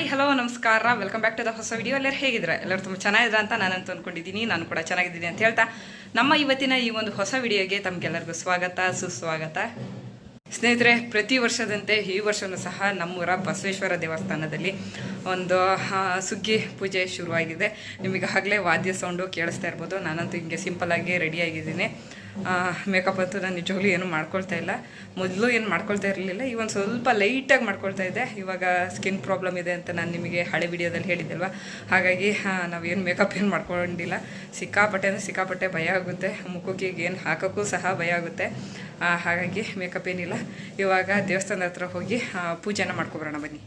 Hi hello ನಮಸ್ಕಾರ, welcome back to the ಹೊಸ video. ಎಲ್ಲರೂ ಹೇಗಿದ್ರೆ ಎಲ್ಲರೂ ತುಂಬ ಚೆನ್ನಾಗಿದ್ರೆ ಅಂತ ನಾನಂತೂ ಅಂದ್ಕೊಂಡಿದ್ದೀನಿ. ನಾನು ಕೂಡ ಚೆನ್ನಾಗಿದ್ದೀನಿ ಅಂತ ಹೇಳ್ತಾ ನಮ್ಮ ಇವತ್ತಿನ ಈ ಒಂದು ಹೊಸ ವಿಡಿಯೋಗೆ ತಮಗೆಲ್ಲರಿಗೂ ಸ್ವಾಗತ ಸುಸ್ವಾಗತ. ಸ್ನೇಹಿತರೆ, ಪ್ರತಿ ವರ್ಷದಂತೆ ಈ ವರ್ಷವೂ ಸಹ ನಮ್ಮೂರ ಬಸವೇಶ್ವರ ದೇವಸ್ಥಾನದಲ್ಲಿ ಒಂದು ಸುಗ್ಗಿ ಪೂಜೆ ಶುರುವಾಗಿದೆ. ನಿಮಗಾಗಲೇ ವಾದ್ಯ ಸೌಂಡು ಕೇಳಿಸ್ತಾ ಇರ್ಬೋದು. ನಾನಂತೂ ಹಿಂಗೆ ಸಿಂಪಲ್ಲಾಗಿ ರೆಡಿಯಾಗಿದ್ದೀನಿ. ಮೇಕಪ್ ಅಂತೂ ನಾನು ನಿಜವಾಗ್ಲೂ ಏನು ಮಾಡ್ಕೊಳ್ತಾ ಇಲ್ಲ. ಮೊದಲು ಏನು ಮಾಡ್ಕೊಳ್ತಾ ಇರಲಿಲ್ಲ, ಈ ಒಂದು ಸ್ವಲ್ಪ ಲೈಟಾಗಿ ಮಾಡ್ಕೊಳ್ತಾ ಇದ್ದೆ. ಇವಾಗ ಸ್ಕಿನ್ ಪ್ರಾಬ್ಲಮ್ ಇದೆ ಅಂತ ನಾನು ನಿಮಗೆ ಹಳೆ ವಿಡಿಯೋದಲ್ಲಿ ಹೇಳಿದ್ದೆಲ್ವ, ಹಾಗಾಗಿ ನಾವೇನು ಮೇಕಪ್ ಏನು ಮಾಡ್ಕೊಂಡಿಲ್ಲ. ಸಿಕ್ಕಾಪಟ್ಟೆ ಭಯ ಆಗುತ್ತೆ. ಮುಖಕ್ಕೆ ಏನು ಹಾಕೋಕ್ಕೂ ಸಹ ಭಯ ಆಗುತ್ತೆ. ಹಾಗಾಗಿ ಮೇಕಪ್ ಏನಿಲ್ಲ. ಇವಾಗ ದೇವಸ್ಥಾನದ ಹತ್ರ ಹೋಗಿ ಪೂಜೆನ ಮಾಡ್ಕೊಬರೋಣ ಬನ್ನಿ.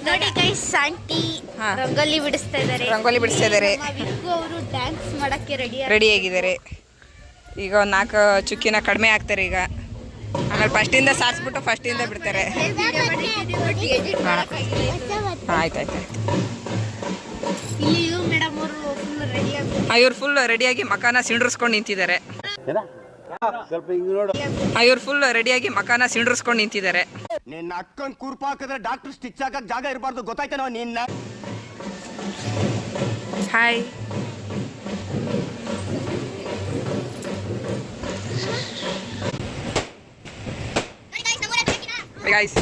ನೋಡಿ ಗೈಸ್, ಆಂಟಿ ರಂಗೋಲಿ ಬಿಡಿಸ್ತಾ ಇದ್ದಾರೆ. ಅವರು ಡ್ಯಾನ್ಸ್ ಮಾಡಕ್ಕೆ ರೆಡಿ ಆಗಿದ್ದಾರೆ. ಈಗ ಒಂದು 4 ಚುಕ್ಕಿನ ಕಡಿಮೆ ಆಗ್ತಾರೆ. ಈಗ ಆಮೇಲೆ ಫಸ್ಟಿಂದ ಸಾರಿಸ್ಬಿಟ್ಟು ಫಸ್ಟಿಂದ ಬಿಡ್ತಾರೆ. ಆಯ್ತಾಯ್ತು. ಇವ್ರು ಫುಲ್ ರೆಡಿಯಾಗಿ ಮಕಾನ ಸಿಂಡ್ರಿಸ್ಕೊಂಡು ನಿಂತಿದ್ದಾರೆ. ನಿನ್ನ ಅಕ್ಕನ್ ಕೂರ್ಪ ಹಾಕಿದ್ರೆ ಡಾಕ್ಟರ್ ಸ್ಟಿಚ್ ಹಾಕಕ್ ಜಾಗ ಇರಬಾರ್ದು, ಗೊತ್ತಾಯ್ತೇನೋ ನಿನ್ನ. ಹಾಯ್. guys.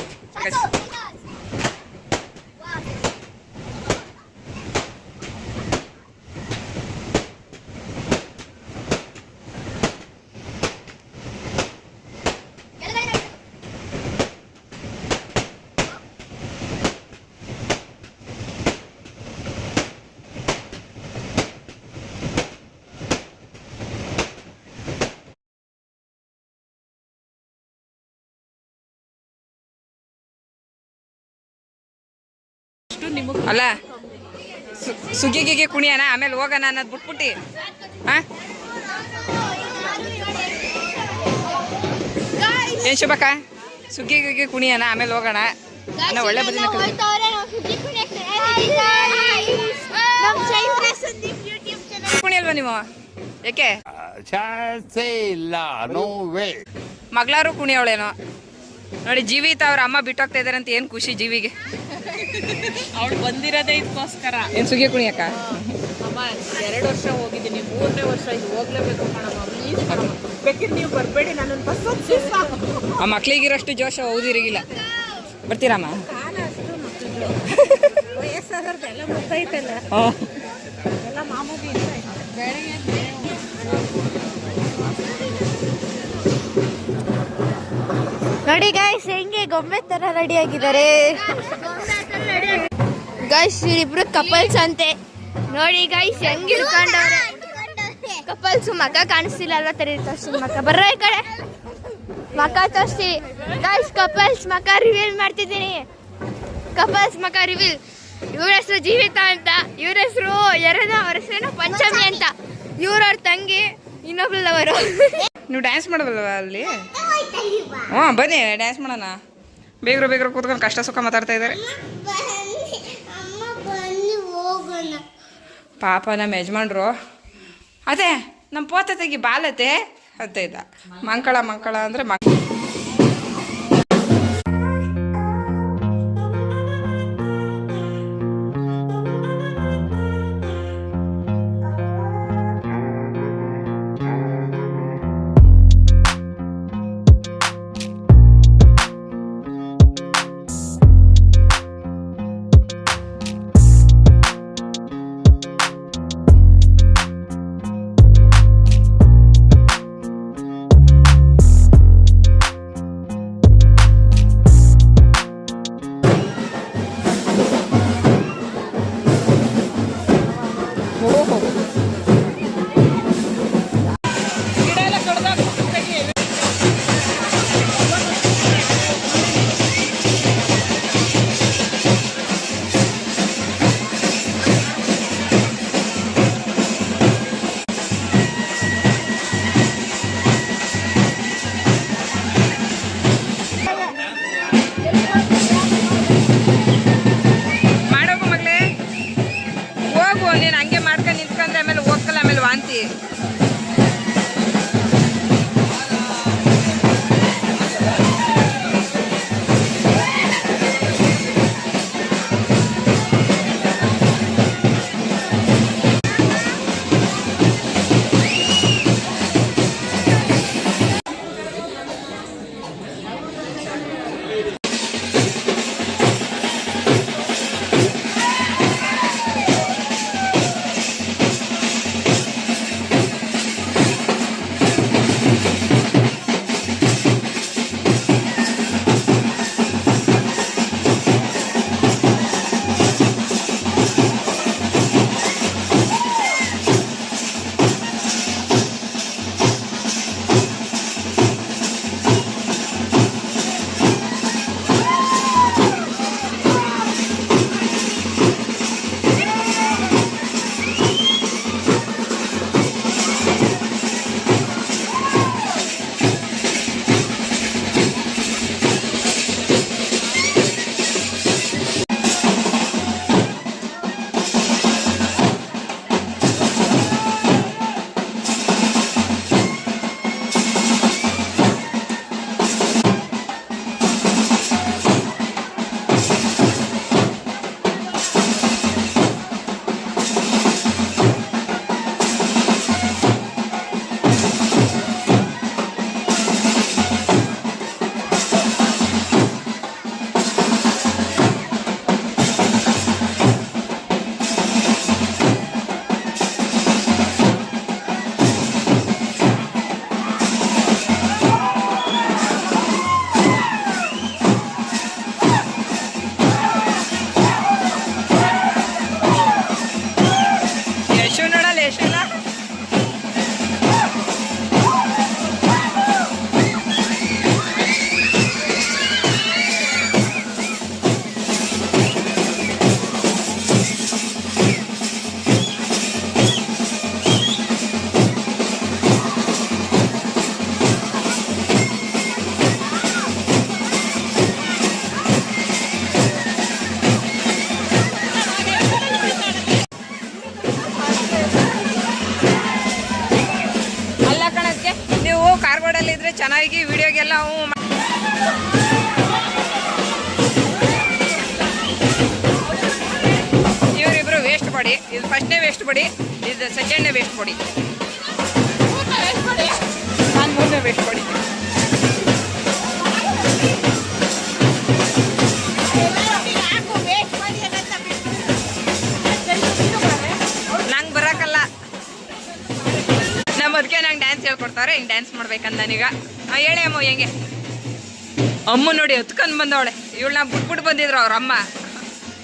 ಅಲ್ಲ ಸುಗ್ಗಿಗೆ ಕುಣಿಯೋಣ, ಆಮೇಲೆ ಹೋಗೋಣ ಅನ್ನೋದು ಬಿಟ್ಬಿಟ್ಟು ಏನ್ ಶುಭಕ್ಕ, ಸುಗ್ಗಿಗೆ ಕುಣಿಯೋಣ ಆಮೇಲೆ ಹೋಗೋಣ ಅನ್ನೋ ಒಳ್ಳೆ ಬದಿನ ಕುಣಿಯಲ್ವಾ ನೀವು? ಯಾಕೆ ಮಗಳಾರು ಕುಣಿಯವಳೇನೋ ನೋಡಿ. ಜೀವಿತ ಅವ್ರ ಅಮ್ಮ ಬಿಟ್ಟೋಗ್ತಾ ಇದಾರೆ ಅಂತ ಏನ್ ಖುಷಿ ಜೀವಿಗೆ. ಅವಳು ಬಂದಿರೋದೇ ಇದಕ್ಕೋಸ್ಕರ. ಏನ್ ಸುಗ್ಗಿ ಕುಣಿಯಕ್ಕ? ಅಮ್ಮ 2 ವರ್ಷ ಹೋಗಿದ್ದೀನಿ, 3ನೇ ವರ್ಷ ಇದು ಹೋಗ್ಲೇಬೇಕು ಕಣಮ್ಮ. ಪ್ಲೀಸ್ ಬೇಕಿದ್ರೆ ನೀವು ಬರಬೇಡಿ, ನನ್ನನ್ನು ಬಸ್ ಆ ಮಕ್ಳಿಗಿರೋಷ್ಟು ಜೋಶ ಓದಿರಿಗಿಲ್ಲ. ಬರ್ತೀರಮ್ಮ? ವಯಸ್ಸಾದ್ರದ್ದೆಲ್ಲ ಮುಗ್ದೈತಲ್ಲ, ಎಲ್ಲ ಮಾಮೂಲಿ. ನೋಡಿ ಗೈಸ್, ಹೆಂಗೆ ಗೊಂಬೆ ತರ ರೆಡಿ ಆಗಿದ್ದಾರೆ. ಗೈಸ್, ಇಬ್ರು ಕಪಲ್ಸ್ ಅಂತೆ. ನೋಡಿ ಗೈಸ್, ಹೆಂಗ್ ಇಳ್ಕೊಂಡವ್ರೆ ಕಪಲ್ಸ್. ಮಕ ಕಾಣಿಸ್ತಿಲ್ಲ ಅಲ್ವಾ? ತೋರಿಸಿ ಮಕ. ಬರ್ರ ಈ ಕಡೆ, ಮಕ ತೋರಿಸಿ ಗೈಸ್. ಕಪಲ್ಸ್ ಮಕ ರಿವೀಲ್ ಮಾಡ್ತಿದ್ದೀನಿ. ಕಪಲ್ಸ್ ಮಕ ರಿವೀಲ್. ಇವ್ರ ಹೆಸರು ಜೀವಿತ ಅಂತ, ಇವ್ರ ಹೆಸರು ಎರನ, ಅವ್ರ ಹೆಸರೇನು ಪಂಚಮಿ ಅಂತ. ಇವ್ರವ್ರ ತಂಗಿ, ಇನ್ನೊಬ್ಳವರು. ನೀವು ಡ್ಯಾನ್ಸ್ ಮಾಡೋದಲ್ವ ಅಲ್ಲಿ? ಹಾಂ ಬನ್ನಿ ಡ್ಯಾನ್ಸ್ ಮಾಡೋಣ. ಬೇಗರು ಕೂತ್ಕೊಂಡು ಕಷ್ಟ ಸುಖ ಮಾತಾಡ್ತಾ ಇದ್ದಾರೆ. ಪಾಪ ನಮ್ಮ ಯಜಮಾನ್ರು ಅದೇ ನಮ್ಮ ಪೋತ ತೆಗಿ ಬಾಲತೆ ಅಂತ ಇದ್ದ. ಮಂಕಳ ಅಂದರೆ ಇವರಿಬ್ರು ವೇಸ್ಟ್ ಬಾಡಿ. ಇದು ಫಸ್ಟ್ನೇ ವೇಸ್ಟ್ ಬಾಡಿ, ಇದು ಸೆಕೆಂಡ್ನೇ ವೇಸ್ಟ್ ಬಾಡಿ, ನಾನು ಮೂರನೇ ವೇಸ್ಟ್ ಬಾಡಿ. ನಂಗೆ ಬರೋಕ್ಕಲ್ಲ, ನಮ್ಮ ಅದಕ್ಕೆ ನಂಗೆ ಡ್ಯಾನ್ಸ್ ಹೇಳ್ಕೊಡ್ತಾರೆ. ಹಿಂಗೆ ಡ್ಯಾನ್ಸ್ ಮಾಡ್ಬೇಕಂತ ನಾನೀಗ. ಹೇಳಿ ಅಮ್ಮ ಹೆಂಗೆ. ಅಮ್ಮ ನೋಡಿ ಹತ್ಕೊಂಡು ಬಂದವಳೆ. ಇವಳನ್ನ ಬಿಟ್ಬಿಟ್ಟು ಬಂದಿದ್ರು ಅವ್ರ ಅಮ್ಮ,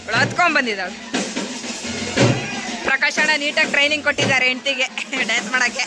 ಇವಳು ಹತ್ಕೊಂಡು ಬಂದಿದ್ದಾಳೆ. ಪ್ರಕಾಶ್ ಅಣ್ಣ ನೀಟಾಗಿ ಟ್ರೈನಿಂಗ್ ಕೊಟ್ಟಿದ್ದಾರೆ ಹೆಂಡ್ತಿಗೆ ಡ್ಯಾನ್ಸ್ ಮಾಡೋಕ್ಕೆ.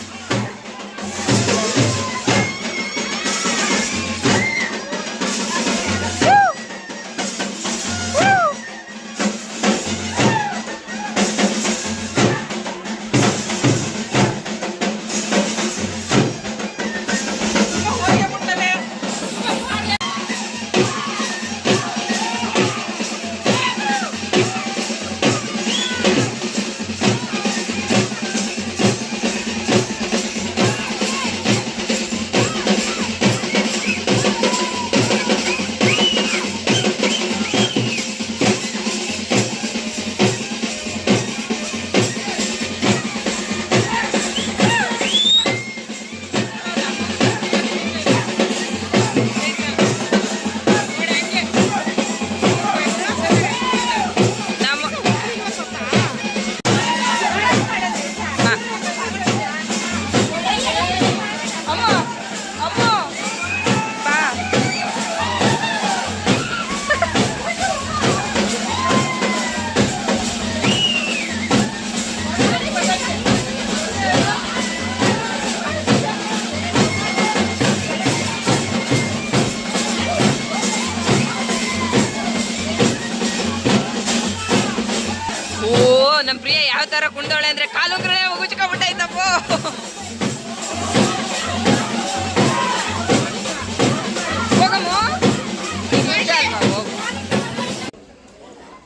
ನಮ್ಮ ಪ್ರಿಯ ಯಾವ ತರ ಕುಣ್ದವಳೆ ಅಂದ್ರೆ ಕಾಲುಂಗ್ರೆ ಉಗುಚ್ಕೊಂಡ್ಬಿಟ್ಟೈತಪ್ಪೋ. ಹೋಗಮ್ಮ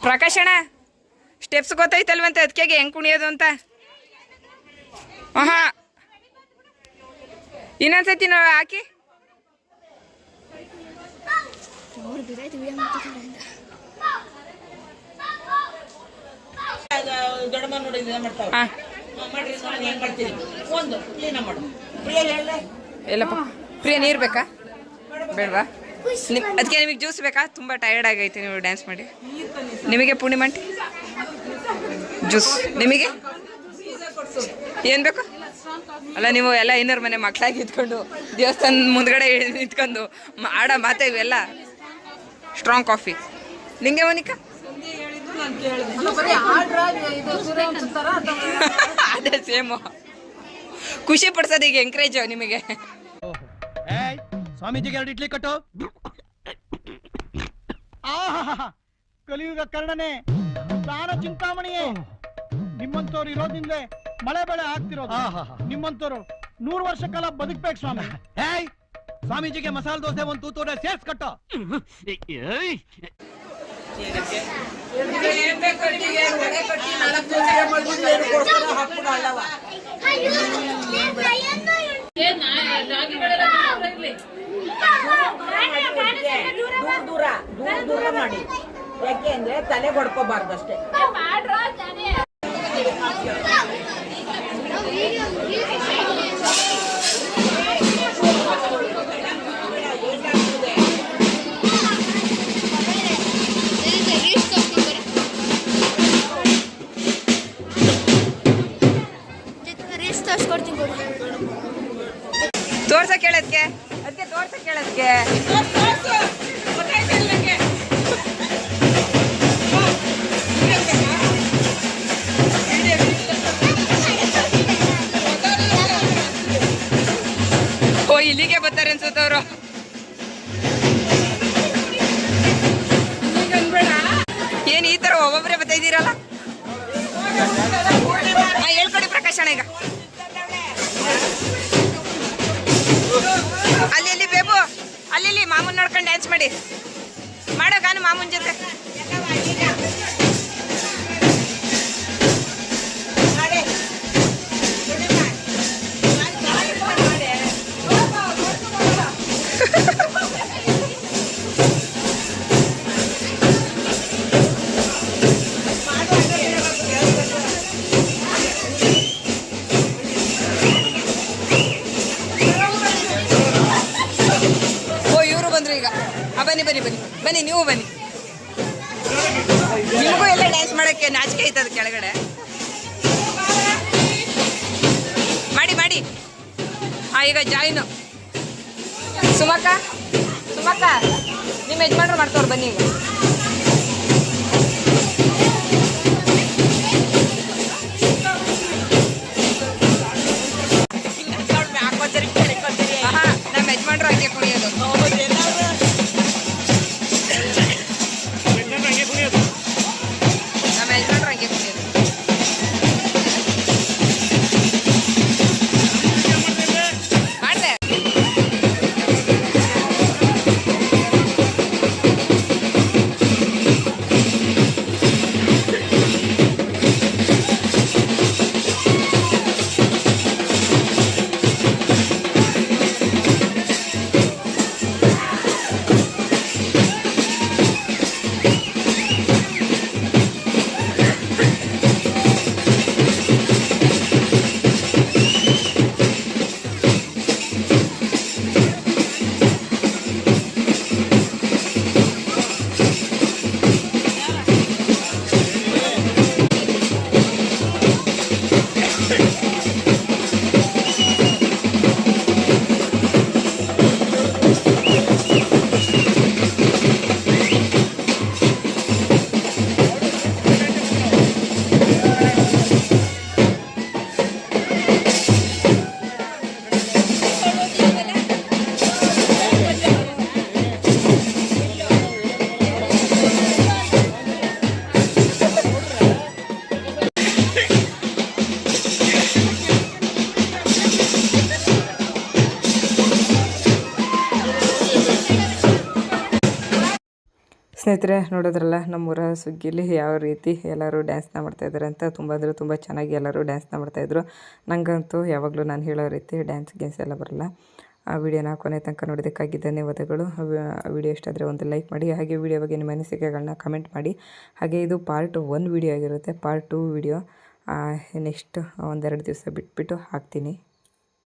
ಪ್ರಕಾಶಣ್ಣ, ಸ್ಟೆಪ್ಸ್ ಗೊತ್ತೈತಲ್ವಂತೆ ಅದಕ್ಕೆ ಹೆಂಗ್ ಕುಣಿಯೋದು ಅಂತ. ಹಾ ಇನ್ನೊಂದ್ಸತಿ ನಾವು ಹಾಕಿ. ಎಲ್ಲಪ್ಪ ಪ್ರಿಯ ನೀರು ಬೇಕಾ ಬೇಡವಾ? ಅದಕ್ಕೆ ನಿಮಗೆ ಜ್ಯೂಸ್ ಬೇಕಾ? ತುಂಬ ಟಯರ್ಡ್ ಆಗೈತೆ ನೀವು ಡ್ಯಾನ್ಸ್ ಮಾಡಿ. ನಿಮಗೆ ಪೂರ್ಣಿಮಂಟಿ ಜ್ಯೂಸ್, ನಿಮಗೆ ಏನು ಬೇಕು? ಅಲ್ಲ ನೀವು ಎಲ್ಲ ಇನ್ನೂರು ಮನೆ ಮಕ್ಕಳಾಗಿ ಇದ್ಕೊಂಡು ದೇವಸ್ಥಾನ ಮುಂದ್ಗಡೆ ನಿಂತ್ಕೊಂಡು ಆಡ ಮಾತೆ ಇವೆಲ್ಲ. ಸ್ಟ್ರಾಂಗ್ ಕಾಫಿ ನಿಂಗೆ ಮೋನಿಕಾ? ಅದೇ ಸೇಮು. ಖುಷಿ ಪಡ್ಸೋದು ಈಗ ಎಂಕರೇಜ್ ನಿಮಗೆ. ಸ್ವಾಮೀಜಿಗೆ 2 ಇಡ್ಲಿ ಕಟ್ಟು. ಕಲಿಯುಗ ಕರ್ಣನೆ, ಪ್ರಾಣ ಚಿಂತಾಮಣಿಯೇ, ನಿಮ್ಮಂತವ್ರು ಇರೋದ್ರಿಂದಲೇ ಮಳೆ ಬೆಳೆ ಆಗ್ತಿರೋದು. ನಿಮ್ಮಂತವ್ರು 100 ವರ್ಷ ಕಾಲ ಬದುಕ್ಬೇಕು ಸ್ವಾಮಿ. ಸ್ವಾಮೀಜಿಗೆ ಮಸಾಲೆ ದೋಸೆ 1 ತೂತೂರೆ ಸೇರ್ಸ್ ಕಟ್ಟು. ದೂರ ಮಾಡಿ, ಯಾಕೆ ಅಂದ್ರೆ ತಲೆ ಹೊಡ್ಕೋಬಾರ್ದು ಅಷ್ಟೇ. ತೋರ್ಸಕ್ ಹೇಳದ್ಕೆ, ಅದಕ್ಕೆ ತೋರ್ಸಕ್ ಹೇಳದ್ಕೆ. ಓ ಇಲ್ಲಿಗೆ ಬರ್ತಾರೆ ಅನ್ಸುತ್ತವ್ರು. ಏನ್ ಈ ತರ ಒಬ್ಬೊಬ್ಬರೇ ಬರ್ತಾ ಇದ್ದೀರಲ್ಲ? ಹೇಳ್ಕೊಡಿ ಪ್ರಕಾಶ್ ಅಣ್ಣ. ಈಗ ಅಲ್ಲಿ ಬೇಬು, ಅಲ್ಲಿ ಮಾಮೂನ್ ನೋಡ್ಕೊಂಡು ಡ್ಯಾನ್ಸ್ ಮಾಡಿ ಮಾಡೋ ಗಾನು ಮಾಮೂನ್ ಜೊತೆ. ನೀವು ಬನ್ನಿ, ನಿಮಗೂ ಎಲ್ಲ ಡ್ಯಾನ್ಸ್ ಮಾಡೋಕ್ಕೆ ನಾಚಿಕೆ ಐತದ ಕೆಳಗಡೆ. ಮಾಡಿ ಮಾಡಿ. ಹಾಂ, ಈಗ ಜಾಯಿನು. ಸುಮಕ್ಕ ನಿಮ್ಮ ಯಜಮಾನ್ರು ಮಾಡ್ತವ್ರು, ಬನ್ನಿ ಈಗ. ನಮ್ಮ ಯಜಮಾನ್ರು ಹಂಗೆ ಕುಣಿಯೋದು. ನಮ್ಮ ಯಜಮಾನ್ರು ಹಂಗೆ ಕುಣಿಯೋದು. ಮಾಡಿದೆ. ಸ್ನೇಹಿತರೆ, ನೋಡಿದ್ರಲ್ಲ ನಮ್ಮೂರ ಸುಗ್ಗಿಲಿ ಯಾವ ರೀತಿ ಎಲ್ಲರೂ ಡ್ಯಾನ್ಸ್ನ ಮಾಡ್ತಾಯಿದ್ದಾರೆ ಅಂತ. ತುಂಬ ಅಂದರೆ ತುಂಬ ಚೆನ್ನಾಗಿ ಎಲ್ಲರೂ ಡ್ಯಾನ್ಸ್ನ ಮಾಡ್ತಾಯಿದ್ರು. ನನಗಂತೂ ಯಾವಾಗಲೂ ನಾನು ಹೇಳೋ ರೀತಿ ಡ್ಯಾನ್ಸ್ ಎಲ್ಲ ಬರಲ್ಲ. ಆ ವಿಡಿಯೋನ ಕೊನೆ ತನಕ ನೋಡೋದಕ್ಕಾಗಿ ಧನ್ಯವಾದಗಳು. ವಿಡಿಯೋ ಇಷ್ಟ ಆದರೆ ಒಂದು ಲೈಕ್ ಮಾಡಿ, ಹಾಗೆ ವಿಡಿಯೋ ಬಗ್ಗೆ ನಿಮ್ಮ ಅನಿಸಿಕೆಗಳನ್ನ ಕಮೆಂಟ್ ಮಾಡಿ. ಹಾಗೆ ಇದು ಪಾರ್ಟ್ 1 ವಿಡಿಯೋ ಆಗಿರುತ್ತೆ. ಪಾರ್ಟ್ 2 ವಿಡಿಯೋ ನೆಕ್ಸ್ಟ್ ಒಂದೆರಡು ದಿವಸ ಬಿಟ್ಬಿಟ್ಟು ಹಾಕ್ತೀನಿ.